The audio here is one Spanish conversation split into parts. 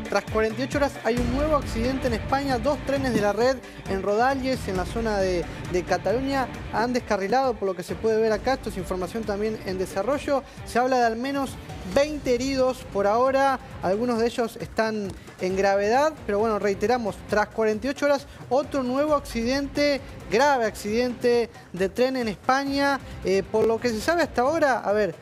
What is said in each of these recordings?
Tras 48 horas hay un nuevo accidente en España. Dos trenes de la red en Rodalles, en la zona de Cataluña, han descarrilado, por lo que se puede ver acá. Esto es información también en desarrollo. Se habla de al menos 20 heridos por ahora. Algunos de ellos están en gravedad. Pero bueno, reiteramos, tras 48 horas, otro nuevo accidente, grave accidente de tren en España. Por lo que se sabe hasta ahora, a ver...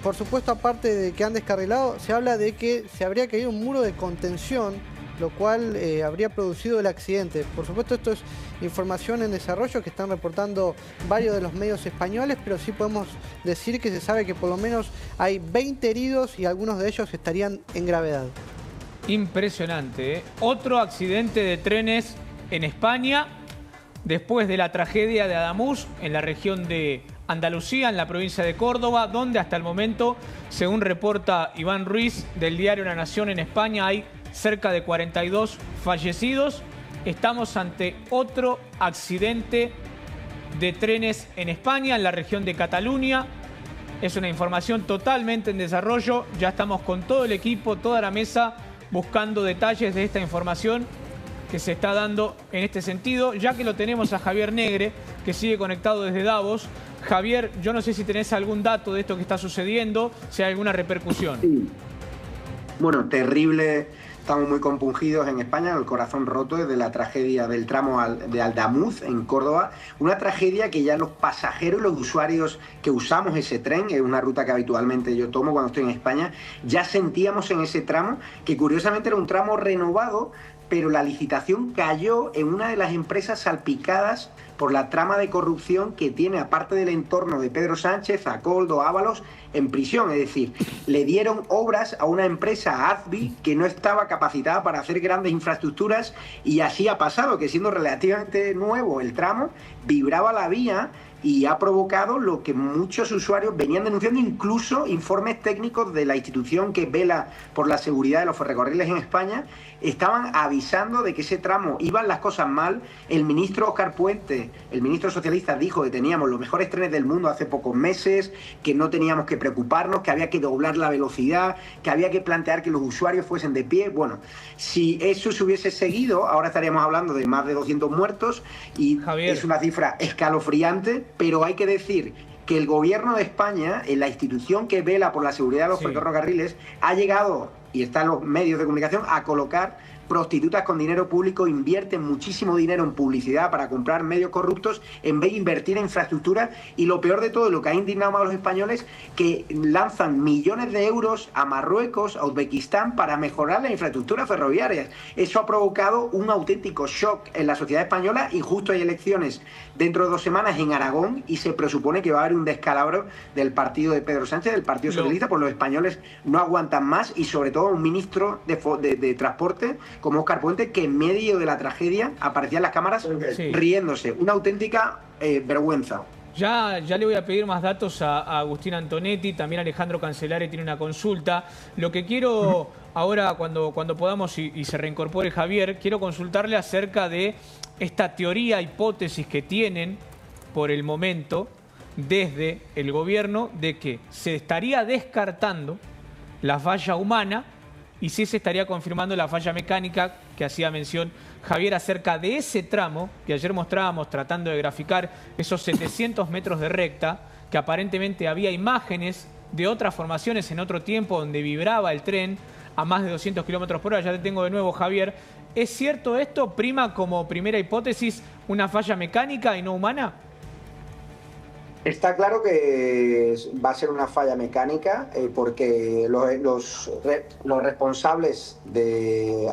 Por supuesto, aparte de que han descarrilado, se habla de que se habría caído un muro de contención, lo cual habría producido el accidente. Por supuesto, esto es información en desarrollo que están reportando varios de los medios españoles, pero sí podemos decir que se sabe que por lo menos hay 20 heridos y algunos de ellos estarían en gravedad. Impresionante, ¿eh? Otro accidente de trenes en España, después de la tragedia de Ademuz, en la región de Andalucía, en la provincia de Córdoba, donde hasta el momento, según reporta Iván Ruiz del diario La Nación en España, hay cerca de 42 fallecidos. Estamos ante otro accidente de trenes en España, en la región de Cataluña. Es una información totalmente en desarrollo. Ya estamos con todo el equipo, toda la mesa, buscando detalles de esta información que se está dando en este sentido, ya que lo tenemos a Javier Negre, que sigue conectado desde Davos. Javier, yo no sé si tenés algún dato de esto que está sucediendo, si hay alguna repercusión. Sí. Bueno, terrible. Estamos muy compungidos en España, el corazón roto desde la tragedia del tramo de Ademuz en Córdoba. Una tragedia que ya los pasajeros y los usuarios que usamos ese tren, es una ruta que habitualmente yo tomo cuando estoy en España, ya sentíamos en ese tramo que curiosamente era un tramo renovado, pero la licitación cayó en una de las empresas salpicadas por la trama de corrupción que tiene, aparte del entorno de Pedro Sánchez, a Koldo, Ábalos, en prisión. Es decir, le dieron obras a una empresa, a AZBI, que no estaba capacitada para hacer grandes infraestructuras, y así ha pasado, que siendo relativamente nuevo el tramo, vibraba la vía y ha provocado lo que muchos usuarios venían denunciando, incluso informes técnicos de la institución que vela por la seguridad de los ferrocarriles en España, estaban avisando de que ese tramo iban las cosas mal. El ministro Óscar Puente, el ministro socialista, dijo que teníamos los mejores trenes del mundo hace pocos meses, que no teníamos que preocuparnos, que había que doblar la velocidad, que había que plantear que los usuarios fuesen de pie. Bueno, si eso se hubiese seguido, ahora estaríamos hablando de más de 200 muertos y Javier, es una cifra escalofriante, pero hay que decir que el gobierno de España, en la institución que vela por la seguridad de los ferrocarriles, ha llegado, y están los medios de comunicación, a colocar prostitutas con dinero público, invierten muchísimo dinero en publicidad para comprar medios corruptos en vez de invertir en infraestructura. Y lo peor de todo, lo que ha indignado más a los españoles, que lanzan millones de euros a Marruecos, a Uzbekistán, para mejorar la infraestructura ferroviaria. Eso ha provocado un auténtico shock en la sociedad española, y justo hay elecciones dentro de 2 semanas en Aragón, y se presupone que va a haber un descalabro del partido de Pedro Sánchez, del Partido Socialista, pues los españoles no aguantan más, y sobre todo un ministro de Transporte como Óscar Puente, que en medio de la tragedia aparecía en las cámaras riéndose. Una auténtica vergüenza. Ya le voy a pedir más datos a Agustín Antonetti, también Alejandro Cancelare tiene una consulta. Lo que quiero ahora, cuando podamos y se reincorpore Javier, quiero consultarle acerca de esta teoría, hipótesis que tienen por el momento desde el gobierno de que se estaría descartando la falla humana y sí se estaría confirmando la falla mecánica que hacía mención Javier acerca de ese tramo que ayer mostrábamos tratando de graficar esos 700 metros de recta, que aparentemente había imágenes de otras formaciones en otro tiempo donde vibraba el tren a más de 200 kilómetros por hora. Ya te tengo de nuevo, Javier. ¿Es cierto esto? ¿Prima como primera hipótesis una falla mecánica y no humana? Está claro que va a ser una falla mecánica, porque los responsables de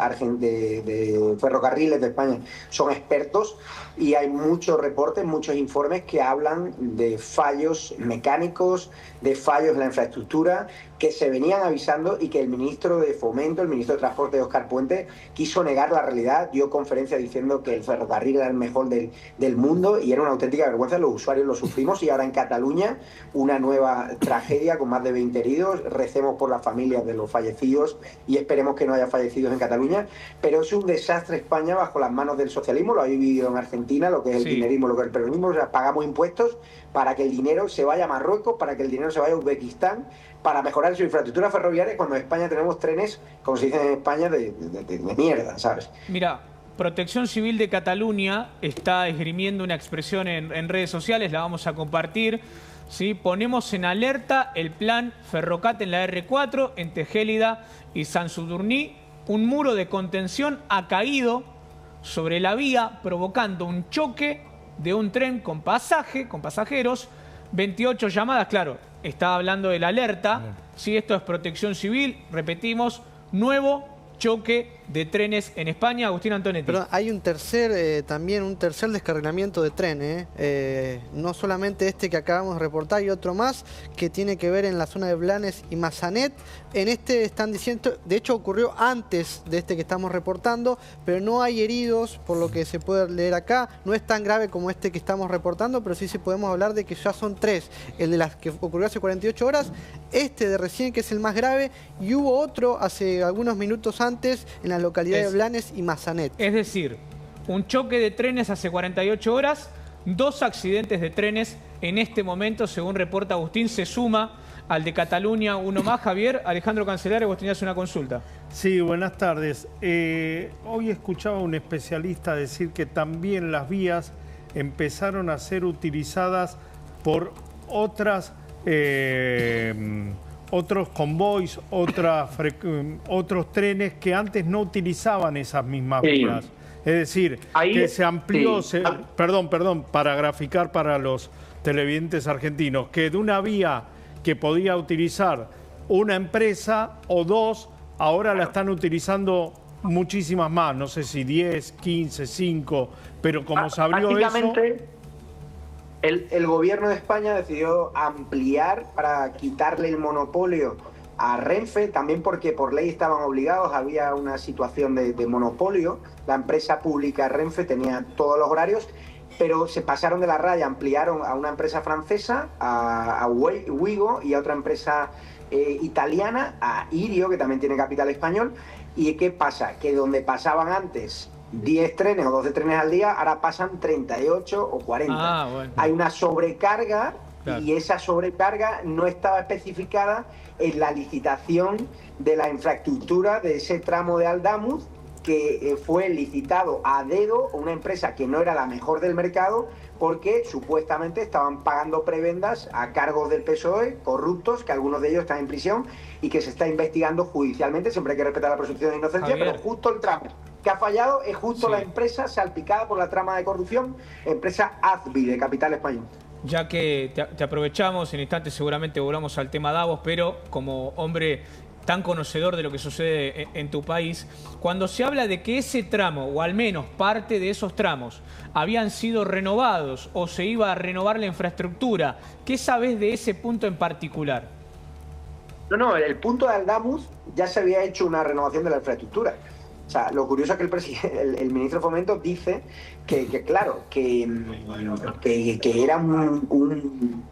ferrocarriles de España son expertos, y hay muchos reportes, muchos informes que hablan de fallos mecánicos, de fallos en la infraestructura, que se venían avisando, y que el ministro de Fomento, el ministro de Transporte, Óscar Puente, quiso negar la realidad, dio conferencia diciendo que el ferrocarril era el mejor del mundo, y era una auténtica vergüenza. Los usuarios lo sufrimos, y ahora en Cataluña una nueva tragedia con más de 20 heridos. Recemos por las familias de los fallecidos y esperemos que no haya fallecidos en Cataluña, pero es un desastre España bajo las manos del socialismo. Lo habéis vivido en Argentina, lo que es el dinerismo, lo que es el peronismo. O sea, pagamos impuestos para que el dinero se vaya a Marruecos, para que el dinero se vaya a Uzbekistán, para mejorar su infraestructura ferroviaria cuando en España tenemos trenes, como se dice en España, de mierda, ¿sabes? Mira, Protección Civil de Cataluña está esgrimiendo una expresión en redes sociales, la vamos a compartir. ¿Sí? Ponemos en alerta el plan Ferrocat en la R4, en Tejélida y Sant Sadurní. Un muro de contención ha caído sobre la vía, provocando un choque de un tren con pasajeros. 28 llamadas, claro, estaba hablando de la alerta. Sí, esto es Protección Civil, repetimos, nuevo choque de trenes en España. Agustín Antonetti. Pero hay un tercer, también un tercer descarrilamiento de tren, no solamente este que acabamos de reportar, hay otro más que tiene que ver en la zona de Blanes y Massanet. En este están diciendo, de hecho ocurrió antes de este que estamos reportando, pero no hay heridos, por lo que se puede leer acá. No es tan grave como este que estamos reportando, pero sí podemos hablar de que ya son 3. El de las que ocurrió hace 48 horas, este de recién, que es el más grave, y hubo otro hace algunos minutos antes en la localidad de Blanes y Massanet. Es decir, un choque de trenes hace 48 horas, 2 accidentes de trenes en este momento, según reporta Agustín, se suma al de Cataluña uno más. Javier, Alejandro Cancelare, vos tenías una consulta. Sí, buenas tardes. Hoy escuchaba a un especialista decir que también las vías empezaron a ser utilizadas por otros convoys, otros trenes que antes no utilizaban esas mismas vías. Es decir, que se amplió, perdón, para graficar para los televidentes argentinos, que de una vía que podía utilizar una empresa o 2, ahora la están utilizando muchísimas más, no sé si 10, 15, 5, pero como se abrió eso... El gobierno de España decidió ampliar para quitarle el monopolio a Renfe, también porque por ley estaban obligados, había una situación de monopolio. La empresa pública Renfe tenía todos los horarios, pero se pasaron de la raya, ampliaron a una empresa francesa, a Ouigo, y a otra empresa italiana, a Irio, que también tiene capital español. ¿Y qué pasa? Que donde pasaban antes 10 trenes o 12 trenes al día, ahora pasan 38 o 40. Bueno. Hay una sobrecarga, claro, y esa sobrecarga no estaba especificada en la licitación de la infraestructura de ese tramo de Aldamuz, que fue licitado a dedo una empresa que no era la mejor del mercado, porque supuestamente estaban pagando prebendas a cargos del PSOE, corruptos, que algunos de ellos están en prisión y que se está investigando judicialmente. Siempre hay que respetar la presunción de inocencia, Javier, pero justo el tramo que ha fallado es justo la empresa salpicada por la trama de corrupción, empresa AZBI, de capital español. Ya que te aprovechamos, en instantes seguramente volvamos al tema Davos, pero como hombre tan conocedor de lo que sucede en tu país, cuando se habla de que ese tramo, o al menos parte de esos tramos, habían sido renovados o se iba a renovar la infraestructura, ¿qué sabés de ese punto en particular? No, el punto de Aldamuz ya se había hecho una renovación de la infraestructura. O sea, lo curioso es que el ministro de Fomento dice que era un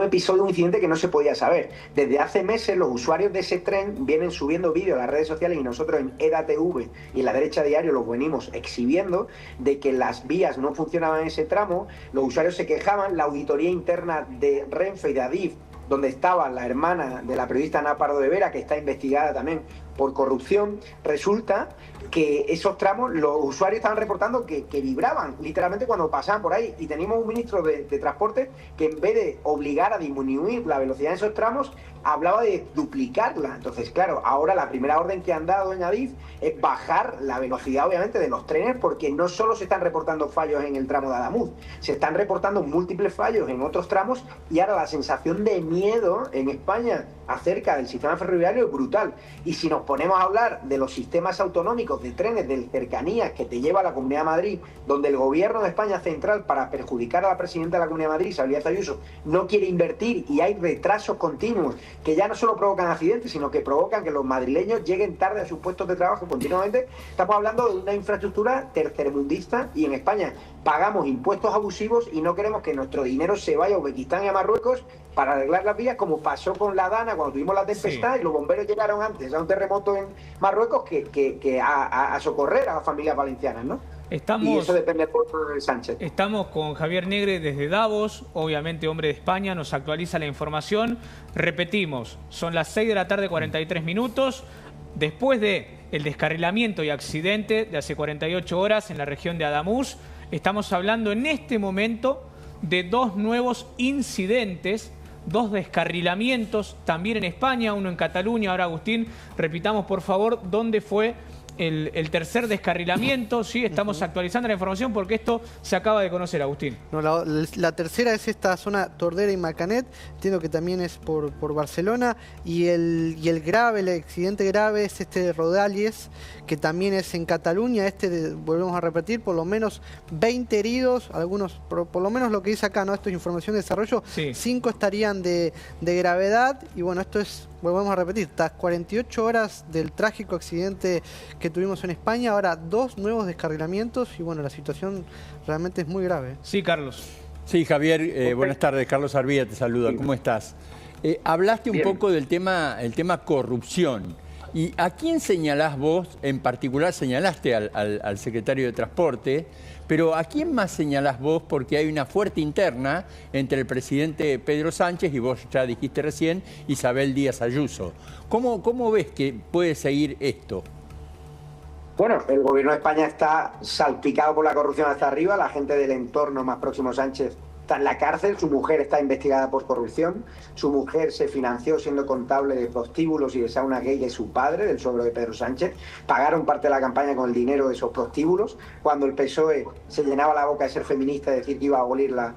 episodio, un incidente que no se podía saber. Desde hace meses los usuarios de ese tren vienen subiendo vídeos a las redes sociales, y nosotros en EDATV y en La Derecha Diario los venimos exhibiendo, de que las vías no funcionaban en ese tramo. Los usuarios se quejaban, la auditoría interna de Renfe y de Adif, donde estaba la hermana de la periodista Ana Pardo de Vera, que está investigada también por corrupción, resulta que esos tramos, los usuarios estaban reportando que vibraban literalmente cuando pasaban por ahí, y teníamos un ministro de Transporte que, en vez de obligar a disminuir la velocidad en esos tramos, hablaba de duplicarla. Entonces, claro, ahora la primera orden que han dado en Adif es bajar la velocidad, obviamente, de los trenes, porque no solo se están reportando fallos en el tramo de Adamuz, se están reportando múltiples fallos en otros tramos, y ahora la sensación de miedo en España acerca del sistema ferroviario es brutal. Y si nos ponemos a hablar de los sistemas autonómicos de trenes de cercanías que te lleva a la Comunidad de Madrid, donde el gobierno de España central, para perjudicar a la presidenta de la Comunidad de Madrid, Isabel Díaz Ayuso, no quiere invertir, y hay retrasos continuos que ya no solo provocan accidentes, sino que provocan que los madrileños lleguen tarde a sus puestos de trabajo continuamente. Estamos hablando de una infraestructura tercermundista, y en España pagamos impuestos abusivos y no queremos que nuestro dinero se vaya a Uzbekistán y a Marruecos para arreglar las vías, como pasó con la Dana cuando tuvimos la tempestad, y los bomberos llegaron antes a un terremoto en Marruecos que a socorrer a las familias valencianas, ¿no? y eso depende del voto de Sánchez. Estamos con Javier Negre desde Davos, obviamente hombre de España, nos actualiza la información. Repetimos, son las 6 de la tarde, 43 minutos. Después del descarrilamiento y accidente de hace 48 horas en la región de Adamuz, estamos hablando en este momento de 2 nuevos incidentes, 2 descarrilamientos también en España, uno en Cataluña. Ahora, Agustín, repitamos por favor dónde fue el tercer descarrilamiento. Sí, estamos actualizando la información porque esto se acaba de conocer, Agustín. No, la tercera es esta zona Tordera y Macanet, entiendo que también es por Barcelona, y el accidente grave es este de Rodalies, que también es en Cataluña. Volvemos a repetir, por lo menos 20 heridos, algunos, por lo menos lo que dice acá, ¿no? Esto es información de desarrollo, sí. 5 estarían de gravedad, y bueno, esto es, volvemos a repetir, tras 48 horas del trágico accidente que tuvimos en España, ahora 2 nuevos descarrilamientos, y bueno, la situación realmente es muy grave. Sí, Carlos. Sí, Javier, buenas tardes. Carlos Arvía te saluda. ¿Cómo estás? Hablaste un poco del tema corrupción. ¿Y a quién señalás vos? En particular señalaste al secretario de Transporte, pero ¿a quién más señalás vos? Porque hay una fuerte interna entre el presidente Pedro Sánchez y vos ya dijiste recién, Isabel Díaz Ayuso. ¿Cómo ves que puede seguir esto? Bueno, el gobierno de España está salpicado por la corrupción hasta arriba. La gente del entorno más próximo a Sánchez está en la cárcel. Su mujer está investigada por corrupción. Su mujer se financió siendo contable de prostíbulos y de sauna gay de su padre, del suegro de Pedro Sánchez. Pagaron parte de la campaña con el dinero de esos prostíbulos. Cuando el PSOE se llenaba la boca de ser feminista y decir que iba a abolir la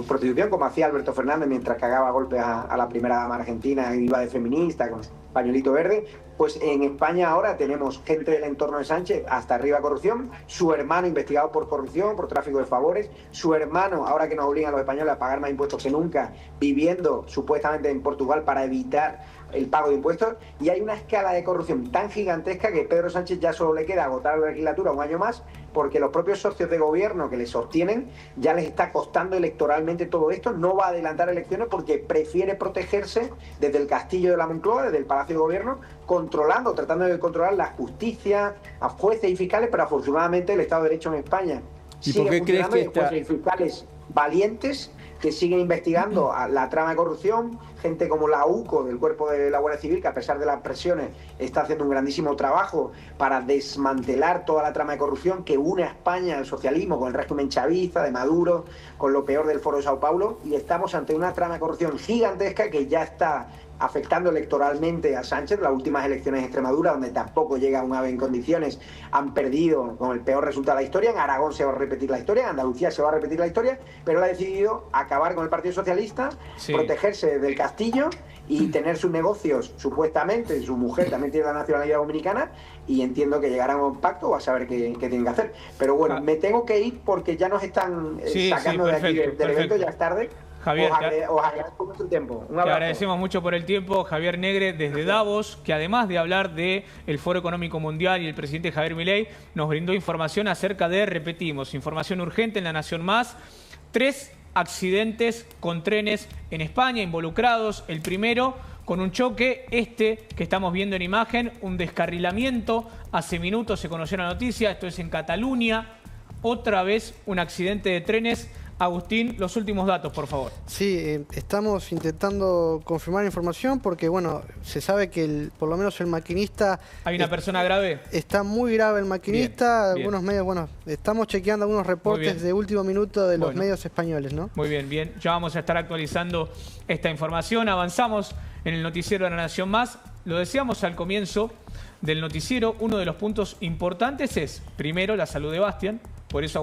prostitución, como hacía Alberto Fernández mientras cagaba golpes a la primera dama argentina y iba de feminista con pañuelito verde, pues en España ahora tenemos gente del entorno de Sánchez hasta arriba corrupción, su hermano investigado por corrupción, por tráfico de favores, su hermano, ahora que nos obligan a los españoles a pagar más impuestos que nunca, viviendo supuestamente en Portugal para evitar el pago de impuestos, y hay una escala de corrupción tan gigantesca que Pedro Sánchez ya solo le queda agotar la legislatura un año más, porque los propios socios de gobierno que le sostienen ya les está costando electoralmente todo esto. No va a adelantar elecciones porque prefiere protegerse desde el castillo de la Moncloa, desde el Palacio de Gobierno, tratando de controlar la justicia, a jueces y fiscales, pero afortunadamente el Estado de Derecho en España sigue funcionando, y jueces y fiscales valientes que siguen investigando a la trama de corrupción, gente como la UCO del Cuerpo de la Guardia Civil, que a pesar de las presiones está haciendo un grandísimo trabajo para desmantelar toda la trama de corrupción que une a España al socialismo con el régimen chavista de Maduro, con lo peor del Foro de Sao Paulo, y estamos ante una trama de corrupción gigantesca que ya está afectando electoralmente a Sánchez. Las últimas elecciones en Extremadura, donde tampoco llega un AVE en condiciones, han perdido con el peor resultado de la historia. En Aragón se va a repetir la historia, en Andalucía se va a repetir la historia, pero él ha decidido acabar con el Partido Socialista, protegerse del castillo y tener sus negocios, supuestamente. Su mujer también tiene la nacionalidad dominicana, y entiendo que llegarán a un pacto o a saber qué tienen que hacer. Pero bueno, me tengo que ir porque ya nos están sacando de aquí del evento, ya es tarde. Javier, os agradezco mucho el tiempo. Un abrazo. Te agradecemos mucho por el tiempo, Javier Negre, desde Davos, que además de hablar del Foro Económico Mundial y el presidente Javier Milei, nos brindó información acerca de, repetimos, información urgente en La Nación Más, 3 accidentes con trenes en España involucrados. El primero con un choque, que estamos viendo en imagen, un descarrilamiento. Hace minutos se conoció la noticia, esto es en Cataluña. Otra vez un accidente de trenes. Agustín, los últimos datos, por favor. Sí, estamos intentando confirmar información porque, bueno, se sabe que por lo menos el maquinista... ¿Hay una persona grave? Está muy grave el maquinista. Bien. Algunos medios, bueno, estamos chequeando algunos reportes de último minuto de los medios españoles, ¿no? Muy bien, bien. Ya vamos a estar actualizando esta información. Avanzamos en el noticiero de La Nación Más. Lo decíamos al comienzo del noticiero. Uno de los puntos importantes es, primero, la salud de Bastián. Por eso Agustín